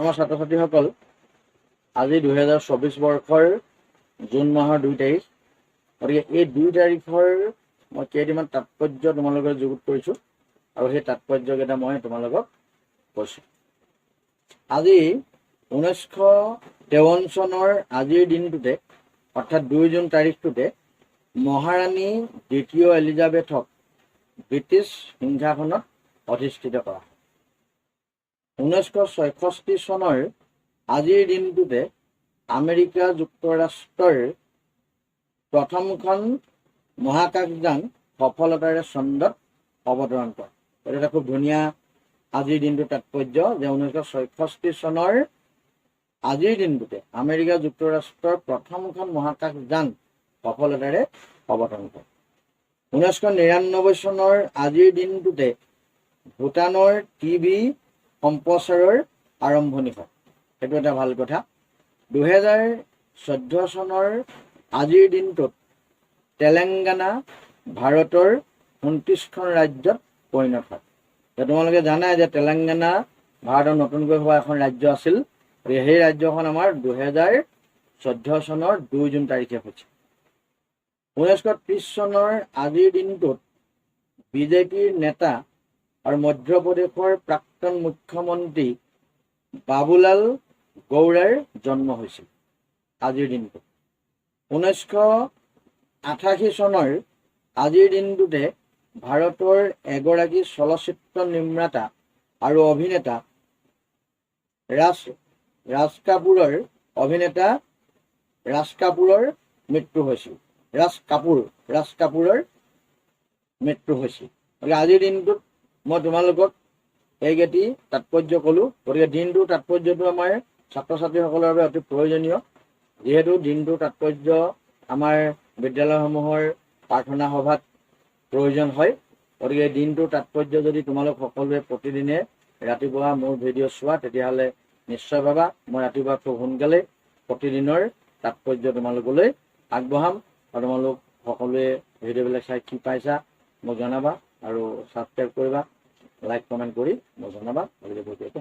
আমাৰ ছাত্ৰ ছাত্ৰীসকল, আজি 2024 বৰ্ষৰ জুন মাহৰ 2 তাৰিখ। গতিকে এই 2 তাৰিখৰ মই কেইটামান তাৎপৰ্য তোমালোকৰ যুগুত কৰিছোঁ আৰু সেই তাৎপৰ্যকেইটা মই তোমালোকক কৈছোঁ। আজি 1953 চনৰ আজিৰ দিনটোতে, অৰ্থাৎ 2 জুন তাৰিখটোতে মহাৰাণী দ্বিতীয় এলিজাবেথক ব্ৰিটিছ সিংহাসনত অধিষ্ঠিত কৰা হয়। 1966 চনৰ আজিৰ দিনটোতে আমেৰিকা যুক্তৰাষ্ট্ৰৰ প্ৰথমখন মহাকাশযান সফলতাৰে চন্দ্ৰত অৱতৰণ কৰে। এটা খুব ধুনীয়া আজিৰ দিনটোৰ তাৎপৰ্য যে 1966 চনৰ আজিৰ দিনটোতে আমেৰিকা যুক্তৰাষ্ট্ৰৰ প্ৰথমখন মহাকাশযান সফলতাৰে অৱতৰণ কৰে। 1999 চনৰ আজিৰ দিনটোতে ভূটানৰ টিভি সম্প্ৰচাৰৰ আৰম্ভণি হয়। সেইটো এটা ভাল কথা। 2014 চনৰ আজিৰ দিনটোত তেলেংগানা ভাৰতৰ 29খন ৰাজ্যত পৰিণত হয়। তোমালোকে জানাই যে তেলেংগানা ভাৰতৰ নতুনকৈ হোৱা এখন ৰাজ্য আছিল। সেই ৰাজ্যখন আমাৰ 2014 চনৰ 2 জুন তাৰিখে হৈছে। 1930 চনৰ আজিৰ দিনটোত বিজেপিৰ নেতা আৰু মধ্যপ্ৰদেশৰ প্ৰাক্তন মুখ্যমন্ত্ৰী বাবুলাল গৌড়াৰ জন্ম হৈছিল আজিৰ দিনটোত। 1988 চনৰ আজিৰ দিনটোতে ভাৰতৰ এগৰাকী চলচ্চিত্ৰ নিৰ্মাতা আৰু অভিনেতা ৰাজ কাপুৰৰ মৃত্যু হৈছিল। গতিকে আজিৰ দিনটোত মই তোমালোকক এইকেইটি তাৎপৰ্য ক'লোঁ। গতিকে দিনটোৰ তাৎপৰ্যটো আমাৰ ছাত্ৰ ছাত্ৰীসকলৰ বাবে অতি প্ৰয়োজনীয়, যিহেতু দিনটোৰ তাৎপৰ্য আমাৰ বিদ্যালয়সমূহৰ প্ৰাৰ্থনা সভাত প্ৰয়োজন হয়। গতিকে দিনটোৰ তাৎপৰ্য যদি তোমালোক সকলোৱে প্ৰতিদিনে ৰাতিপুৱা মোৰ ভিডিঅ' চোৱা, তেতিয়াহ'লে নিশ্চয় পাবা। মই ৰাতিপুৱা খুব সোনকালে প্ৰতিদিনৰ তাৎপৰ্য তোমালোকলৈ আগবঢ়াম আৰু তোমালোক সকলোৱে ভিডিঅ'বিলাক চাই কি পাইছা মোক জনাবা আৰু ছাবস্ক্ৰাইব কৰিবা, লাইক কমেণ্ট কৰি মোক জনাবা। গতিকে ভিডিঅ'টো